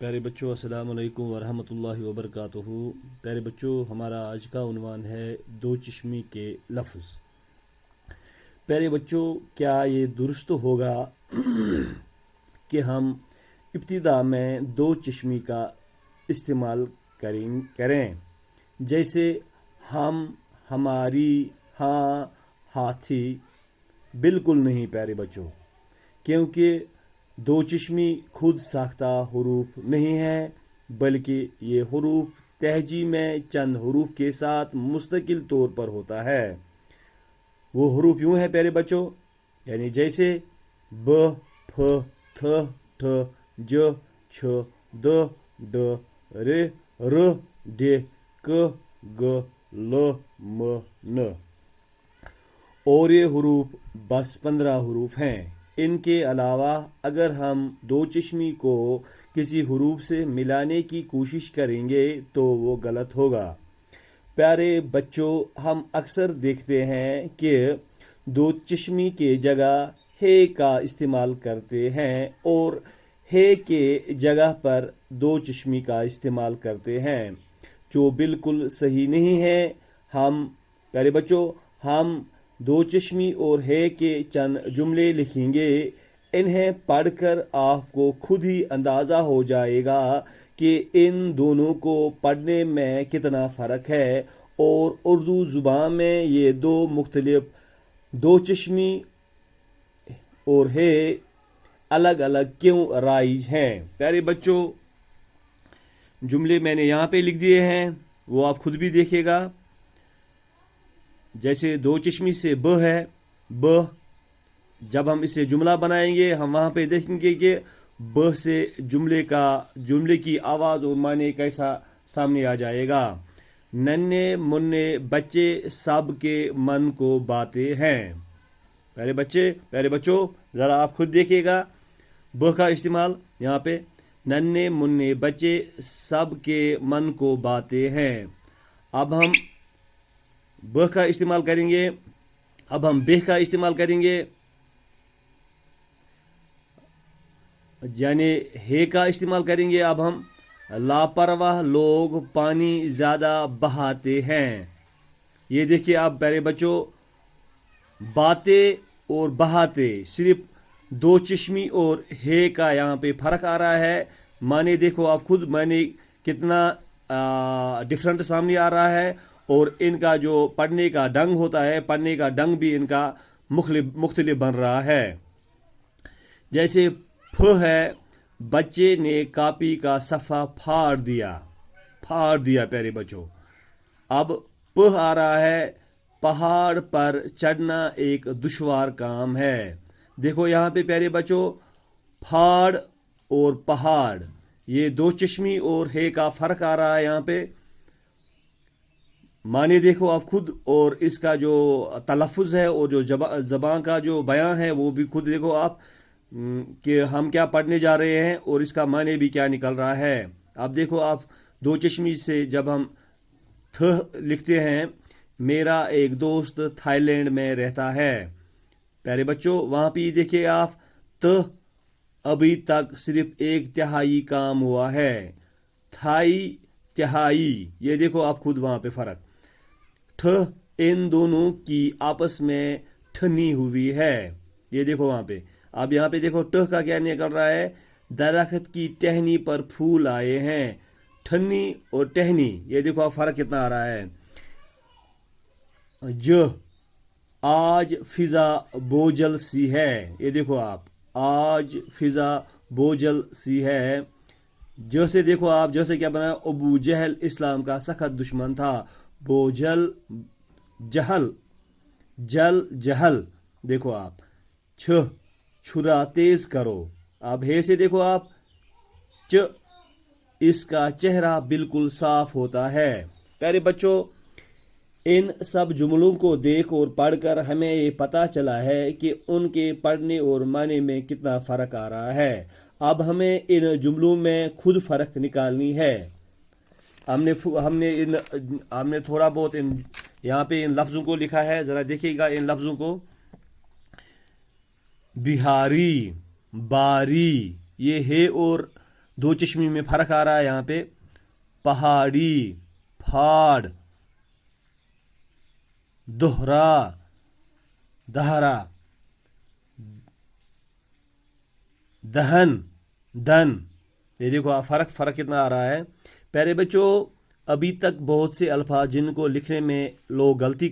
پیارے بچوں، السلام علیکم ورحمۃ اللہ وبرکاتہ۔ پیارے بچوں، ہمارا آج کا عنوان ہے دو چشمی کے لفظ۔ پیارے بچوں، کیا یہ درست ہوگا کہ ہم ابتدا میں دو چشمی کا استعمال کریں، جیسے ہم، ہماری، ہاں، ہاتھی؟ بالکل نہیں پیارے بچوں، کیونکہ دو چشمی خود ساختہ حروف نہیں ہے، بلکہ یہ حروف تہجی میں چند حروف کے ساتھ مستقل طور پر ہوتا ہے۔ وہ حروف یوں ہیں پیارے بچوں، یعنی جیسے ب، ف، تھ، ٹھ، ج، چھ، د، ڈ، ر، ر، ڈ، ک، گ، ل، م، ن۔ اور یہ حروف بس 15 حروف ہیں۔ ان کے علاوہ اگر ہم دو چشمی کو کسی حروف سے ملانے کی کوشش کریں گے تو وہ غلط ہوگا۔ پیارے بچوں، ہم اکثر دیکھتے ہیں کہ دو چشمی کے جگہ ہے کا استعمال کرتے ہیں اور ہے کے جگہ پر دو چشمی کا استعمال کرتے ہیں، جو بالکل صحیح نہیں ہے۔ پیارے بچوں، ہم دو چشمی اور ہے کے چند جملے لکھیں گے۔ انہیں پڑھ کر آپ کو خود ہی اندازہ ہو جائے گا کہ ان دونوں کو پڑھنے میں کتنا فرق ہے اور اردو زبان میں یہ دو مختلف دو چشمی اور ہے الگ الگ کیوں رائج ہیں۔ پیارے بچوں، جملے میں نے یہاں پہ لکھ دیے ہیں، وہ آپ خود بھی دیکھیے گا۔ جیسے دو چشمی سے ب ہے، ب، جب ہم اسے جملہ بنائیں گے ہم وہاں پہ دیکھیں گے کہ ب سے جملے کی آواز اور معنی کیسا سامنے آ جائے گا۔ ننھے منھے بچے سب کے من کو باتے ہیں۔ پیارے بچوں، ذرا آپ خود دیکھیے گا ب کا استعمال یہاں پہ، ننھے منھے بچے سب کے من کو باتے ہیں۔ اب ہم ب کا استعمال کریں گے، اب ہم بہ کا استعمال کریں گے، یعنی ہے کا استعمال کریں گے۔ اب ہم لاپرواہ لوگ پانی زیادہ بہاتے ہیں۔ یہ دیکھیے آپ پیارے بچوں، باتے اور بہاتے، صرف دو چشمی اور ہے کا یہاں پہ فرق آ رہا ہے۔ معنی دیکھو آپ خود، معنی کتنا ڈفرنٹ سامنے آ رہا ہے، اور ان کا جو پڑھنے کا ڈنگ ہوتا ہے، پڑھنے کا ڈنگ بھی ان کا مختلف بن رہا ہے۔ جیسے ف ہے، بچے نے کاپی کا صفحہ پھاڑ دیا پیارے بچوں۔ اب پ آ رہا ہے، پہاڑ پر چڑھنا ایک دشوار کام ہے۔ دیکھو یہاں پہ پیارے بچوں، پھاڑ اور پہاڑ، یہ دو چشمی اور ہے کا فرق آ رہا ہے یہاں پہ۔ معنی دیکھو آپ خود، اور اس کا جو تلفظ ہے اور جو زبان کا جو بیان ہے وہ بھی خود دیکھو آپ کہ ہم کیا پڑھنے جا رہے ہیں اور اس کا معنی بھی کیا نکل رہا ہے۔ اب دیکھو آپ دو چشمی سے جب ہم تھ لکھتے ہیں، میرا ایک دوست تھائی لینڈ میں رہتا ہے۔ پیارے بچوں، وہاں پہ دیکھیے آپ ت ابھی تک صرف 1/3 کام ہوا ہے، تھائی تہائی، یہ دیکھو آپ خود وہاں پہ فرق۔ ٹھ، ان دونوں کی آپس میں ٹھنی ہوئی ہے، یہ دیکھو وہاں پہ۔ اب یہاں پہ دیکھو ٹھ کا کیا نکل رہا ہے، درخت کی ٹہنی پر پھول آئے ہیں۔ ٹھنی اور ٹہنی، یہ دیکھو اب فرق کتنا آ رہا ہے۔ ج، آج فضا بوجھل سی ہے، یہ دیکھو آپ، آج فضا بوجھل سی ہے۔ جیسے دیکھو آپ، جیسے کیا بنا، ابو جہل اسلام کا سخت دشمن تھا۔ بوجھل، جہل، جہل، دیکھو آپ۔ چھ، چھرا تیز کرو۔ اب ہے سے دیکھو آپ، چ، اس کا چہرہ بالکل صاف ہوتا ہے۔ پیارے بچوں، ان سب جملوں کو دیکھ اور پڑھ کر ہمیں یہ پتہ چلا ہے کہ ان کے پڑھنے اور معنی میں کتنا فرق آ رہا ہے۔ اب ہمیں ان جملوں میں خود فرق نکالنی ہے۔ ہم نے تھوڑا بہت یہاں پہ ان لفظوں کو لکھا ہے، ذرا دیکھیے گا ان لفظوں کو۔ بہاری، باری، یہ ہے اور دو چشمی میں فرق آ رہا ہے یہاں پہ پہاڑی، پھاڑ، دوہرا، دہرا، دہن، دن. یہ دیکھو فرق کتنا آ رہا ہے. پیارے بچوں ابھی تک بہت سے الفاظ جن کو لکھنے میں لوگ غلطی